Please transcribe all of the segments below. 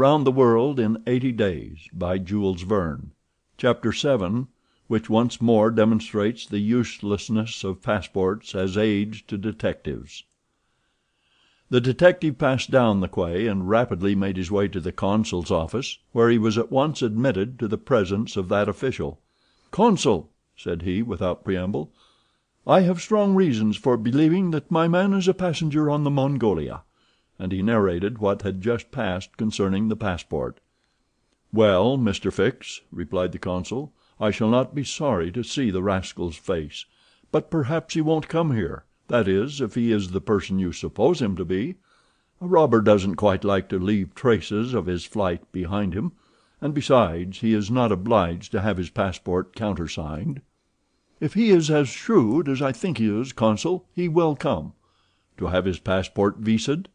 Around the World in 80 Days by Jules Verne. Chapter 7, which once more demonstrates the uselessness of passports as aids to detectives. The detective passed down the quay and rapidly made his way to the consul's office, where he was at once admitted to the presence of that official. "Consul," said he, without preamble, "I have strong reasons for believing that my man is a passenger on the Mongolia," and he narrated what had just passed concerning the passport. "Well, Mr. Fix," replied the consul, "I shall not be sorry to see the rascal's face; but perhaps he won't come here—that is, if he is the person you suppose him to be. A robber doesn't quite like to leave traces of his flight behind him, and besides, he is not obliged to have his passport countersigned." "If he is as shrewd as I think he is, consul, he will come." "To have his passport visaed?"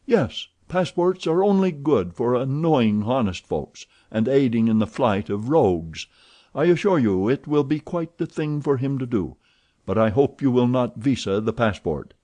"Yes. Passports are only good for annoying honest folks, and aiding in the flight of rogues. I assure you it will be quite the thing for him to do. But I hope you will not visa the passport."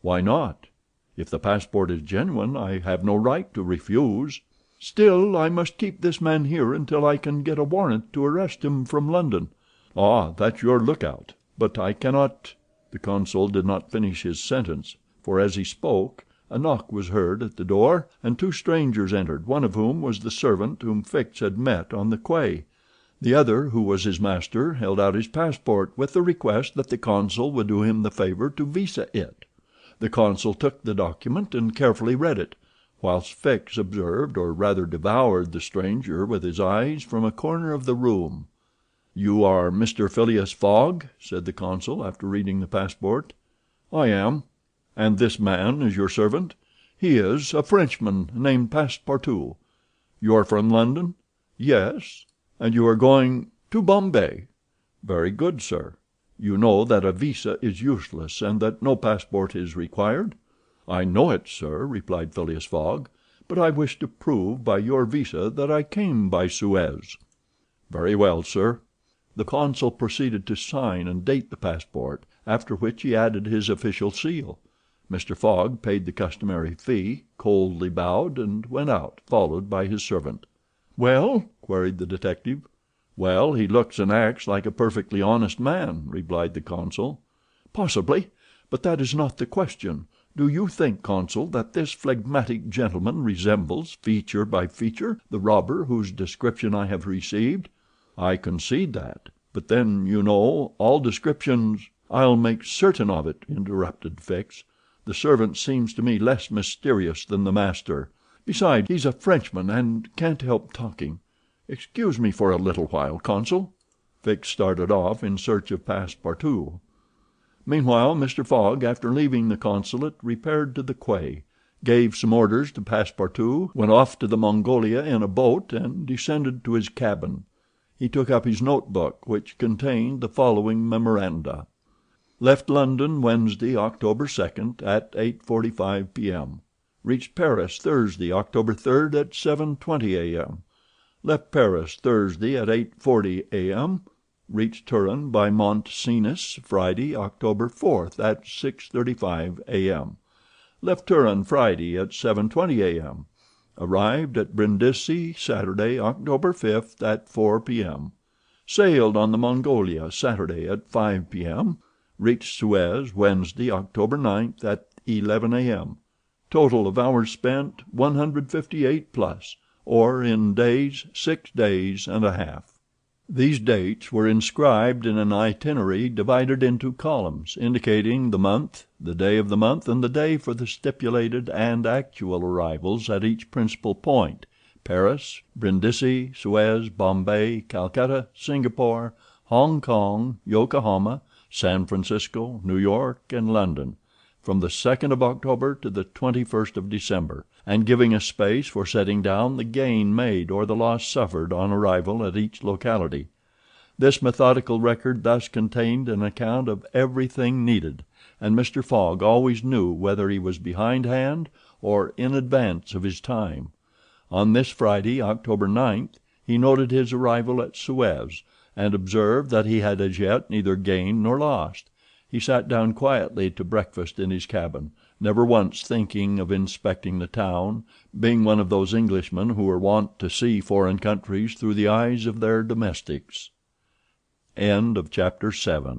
"Why not? If the passport is genuine I have no right to refuse." "Still, I must keep this man here until I can get a warrant to arrest him from London." "Ah, that's your lookout. But I cannot—" The consul did not finish his sentence, for as he spoke a knock was heard at the door, and two strangers entered, one of whom was the servant whom Fix had met on the quay. The other, who was his master, held out his passport with the request that the consul would do him the favor to visa it. The consul took the document and carefully read it, whilst Fix observed, or rather devoured, the stranger with his eyes from a corner of the room. "You are Mr. Phileas Fogg?" said the consul, after reading the passport. "I am." "And this man is your servant?" "He is a Frenchman named Passepartout." "You are from London?" "Yes." "And you are going—" "To Bombay." "Very good, sir. You know that a visa is useless, and that no passport is required?" "I know it, sir," replied Phileas Fogg, "but I wish to prove by your visa that I came by Suez." "Very well, sir." The consul proceeded to sign and date the passport, after which he added his official seal. Mr. Fogg paid the customary fee, coldly bowed, and went out, followed by his servant. "Well?" queried the detective. "Well, he looks and acts like a perfectly honest man," replied the consul. "Possibly; but that is not the question. Do you think, consul, that this phlegmatic gentleman resembles, feature by feature, the robber whose description I have received?" "I concede that; but then, you know, all descriptions—" "I'll make certain of it," interrupted Fix. "The servant seems to me less mysterious than the master. Besides, he's a Frenchman and can't help talking. Excuse me for a little while, consul." Fix started off in search of Passepartout. Meanwhile Mr. Fogg, after leaving the consulate, repaired to the quay, gave some orders to Passepartout, went off to the Mongolia in a boat, and descended to his cabin. He took up his notebook, which contained the following memoranda: Left London Wednesday, October 2nd, at 8:45 p.m. Reached Paris Thursday, October 3rd, at 7:20 a.m. Left Paris Thursday at 8:40 a.m. Reached Turin by Mont Cenis Friday, October 4th, at 6:35 a.m. Left Turin Friday at 7:20 a.m. Arrived at Brindisi Saturday, October 5th, at 4 p.m. Sailed on the Mongolia Saturday at 5 p.m. Reached Suez Wednesday, October 9th, at 11 a.m. Total of hours spent 158 plus, or in days 6 days and a half. These dates were inscribed in an itinerary divided into columns, indicating the month, the day of the month, and the day for the stipulated and actual arrivals at each principal point—Paris, Brindisi, Suez, Bombay, Calcutta, Singapore, Hong Kong, Yokohama, San Francisco, New York, and London, from the 2nd of October to the 21st of December, and giving a space for setting down the gain made or the loss suffered on arrival at each locality. This methodical record thus contained an account of everything needed, and Mr. Fogg always knew whether he was behindhand or in advance of his time. On this Friday, October 9th, he noted his arrival at Suez, and observed that he had as yet neither gained nor lost. He sat down quietly to breakfast in his cabin, never once thinking of inspecting the town, being one of those Englishmen who are wont to see foreign countries through the eyes of their domestics. Chapter 8.